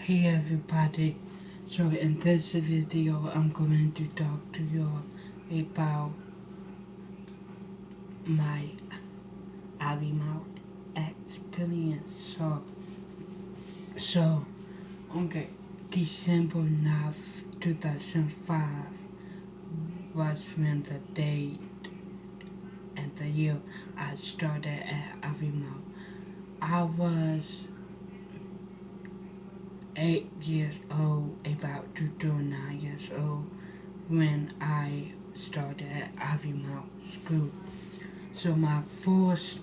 Hey everybody, so in this video I'm going to talk to you about my ivymount experience. So okay, December 9th, 2005 was when the date and the year I started at ivymount. I was 8 years old, about to turn 9 years old when I started at ivymount school. So my first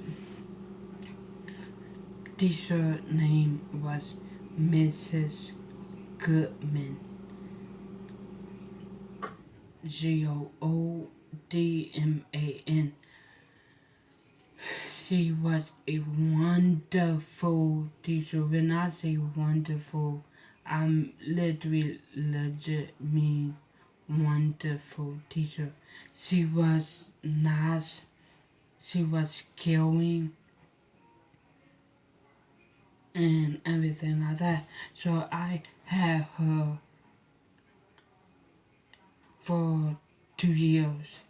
teacher name was Mrs. Goodman, Goodman. She was a wonderful teacher. When I say wonderful, I'm literally legit mean wonderful teacher. She was nice. She was caring and everything like that. So I had her for 2 years.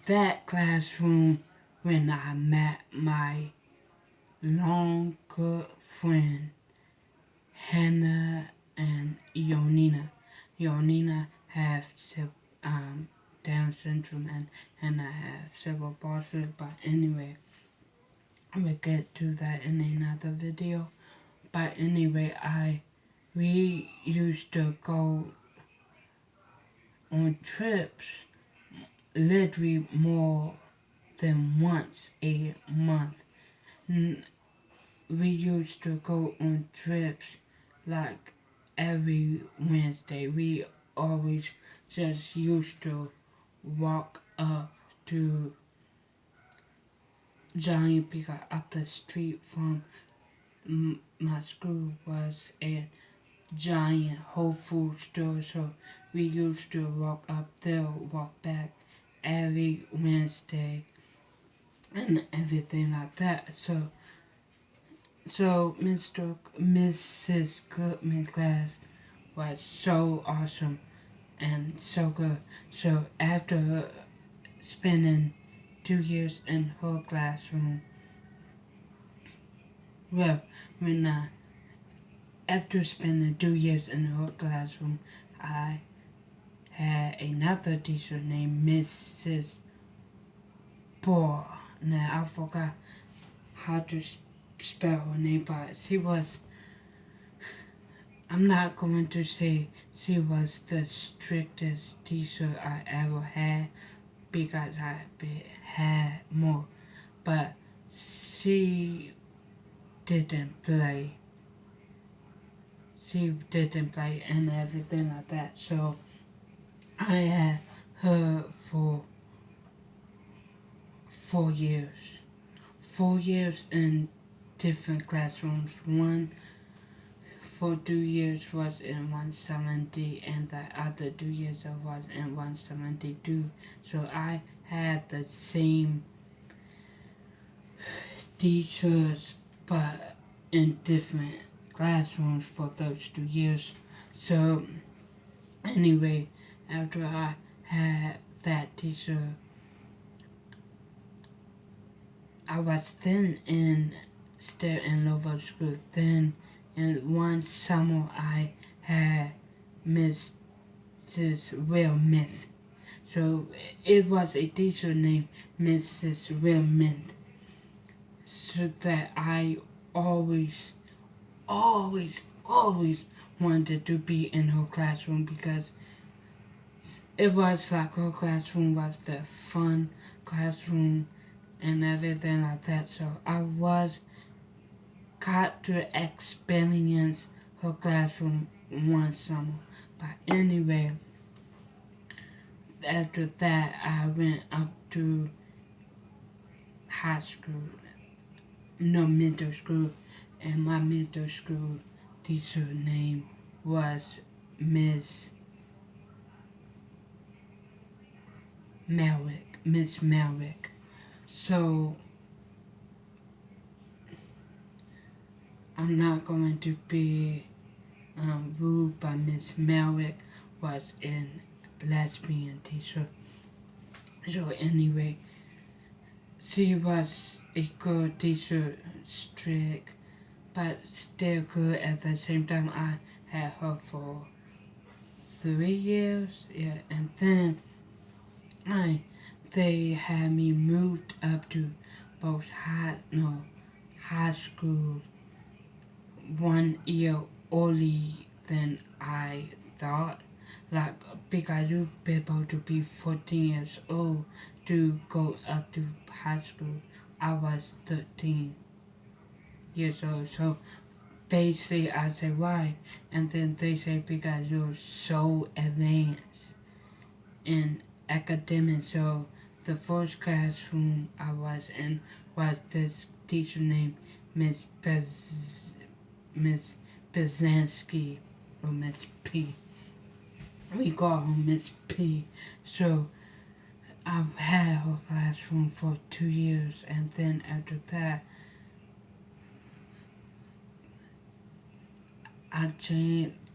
That classroom when I met my long good friend Hannah and Ionina. Ionina has Down syndrome and Hannah has cerebral palsy, but anyway, I will get to that in another video. But anyway, we used to go on trips literally more than once a month. We used to go on trips like every Wednesday. We always just used to walk up to Giant because up the street from my school was a giant Whole Food store, so we used to walk up there, walk back every Wednesday and everything like that. So Mrs. Goodman class was so awesome and so good. So after spending 2 years in her classroom, well, when after spending 2 years in her classroom, I had another teacher named Mrs. Bohr. Now I forgot how to spell her name, but I'm not going to say she was the strictest teacher I ever had because I had more, but she didn't play. She didn't play and everything like that. So I had her for 4 years. 4 years in different classrooms. One for 2 years was in 170 and the other 2 years was in 172. So I had the same teachers but in different classrooms for those 2 years. So anyway, after I had that teacher, I was then still in local school. Then in one summer I had Mrs. Wilmith. So it was a teacher named Mrs. Wilmith. So that I always, always wanted to be in her classroom because it was like her classroom was the fun classroom and everything like that. So I got to experience her classroom one summer. But anyway, after that I went up to high school, no, middle school, and my middle school teacher name was Miss Melwick. So I'm not going to be ruled by Miss Merrick, was a lesbian teacher. So anyway, she was a good teacher, strict, but still good at the same time. I had her for 3 years, yeah, and then I they had me moved up to both high school 1 year early than I thought. Like because you're able to be 14 years old to go up to high school. I was 13 years old. So basically I say why, and then they say because you're so advanced in academics. So the first classroom I was in was this teacher named Miss Bezansky or Miss P. We call her Miss P. So I've had her classroom for 2 years, and then after that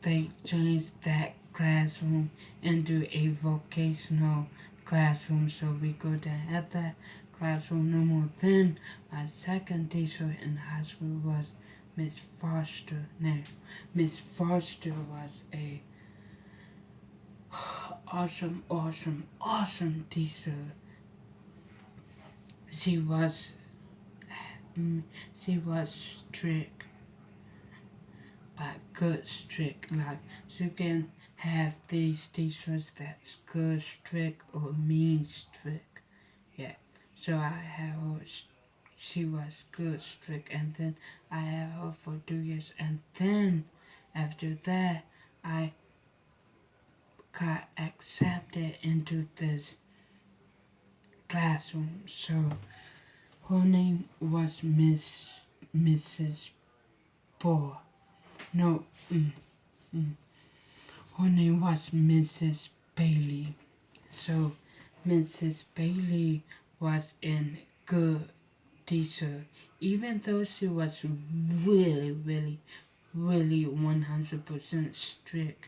they changed that classroom into a vocational classroom, so we couldn't have that classroom no more. Then my second teacher in high school was Miss Foster. Now, Miss Foster was a awesome teacher. She was, she was strict, but good strict. Like you can have these teachers that's good strict or mean strict. Yeah. So I had her. She was good strict, and then I had her for 2 years, and then after that I got accepted into this classroom. So her name was Mrs. Bohr. No, her name was Mrs. Bailey. So Mrs. Bailey was a good teacher, even though she was really 100% strict.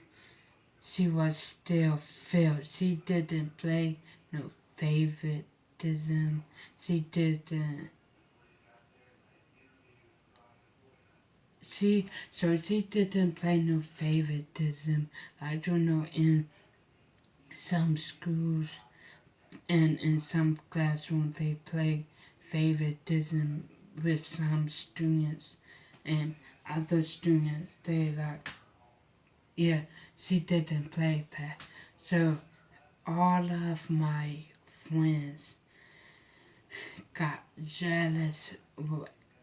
She was still fair. She didn't play no favoritism. She didn't. She didn't play no favoritism. I don't know, in some schools and in some classrooms they play favoritism with some students, and other students they like, yeah, she didn't play that. So all of my friends got jealous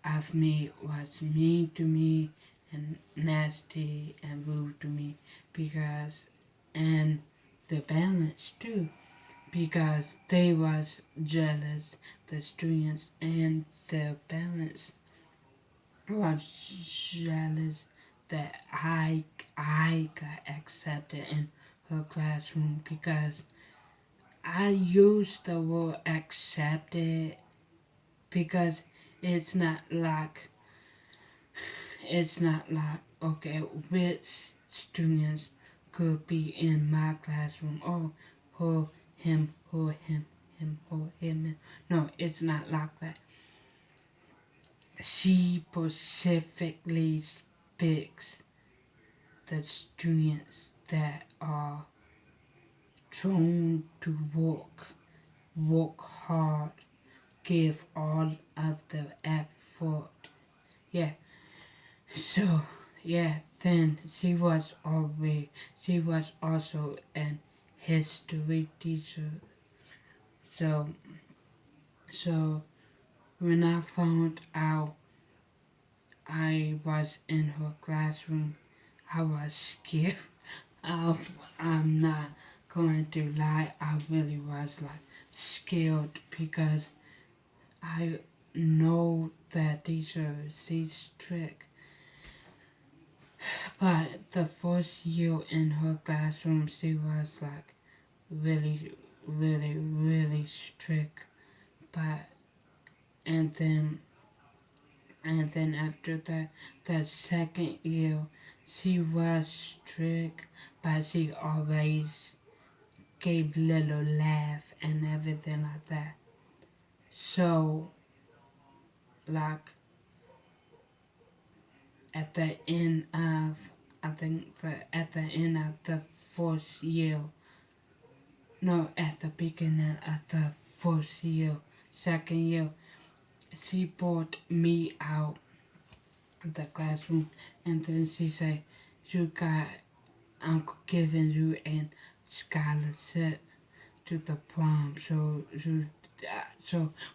of me, was mean to me and nasty and rude to me, because, and the balance too, because they was jealous, the students and the parents was jealous that I got accepted in her classroom, because I use the word accepted because it's not like okay, which students could be in my classroom, oh, her, him, her, him, her, him. No, it's not like that. She specifically picks the students that are drawn to work hard, give all of the effort. Yeah. So yeah, then she was also an history teacher. So so when I found out I was in her classroom, I was scared. I, I'm not going to lie, I really was like scared, because I know that teacher, she's strict. But the first year in her classroom, she was like really strict. But, and then And then after that, the second year, she was strict, but she always gave little laugh and everything like that. So, like at the end of, I think at the end of the fourth year, no, at the beginning of the fourth year, second year, she brought me out of the classroom, and then she said, "You got, I'm giving you a scholarship to the prom." So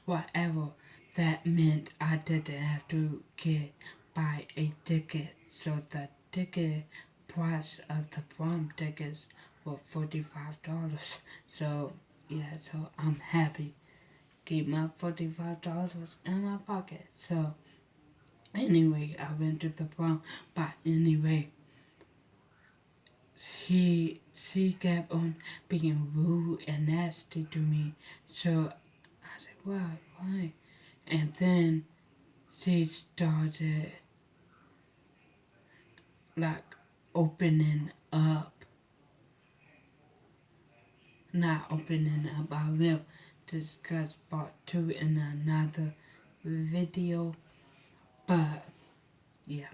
whatever that meant, I didn't have to buy a ticket. So the ticket price of the prom tickets were $45. So yeah, so I'm happy. Keep my $45 in my pocket. So anyway, I went to the prom. But anyway, she kept on being rude and nasty to me. So I said, why? And then she started like opening up, not opening up. I will discuss part two in another video. But yeah.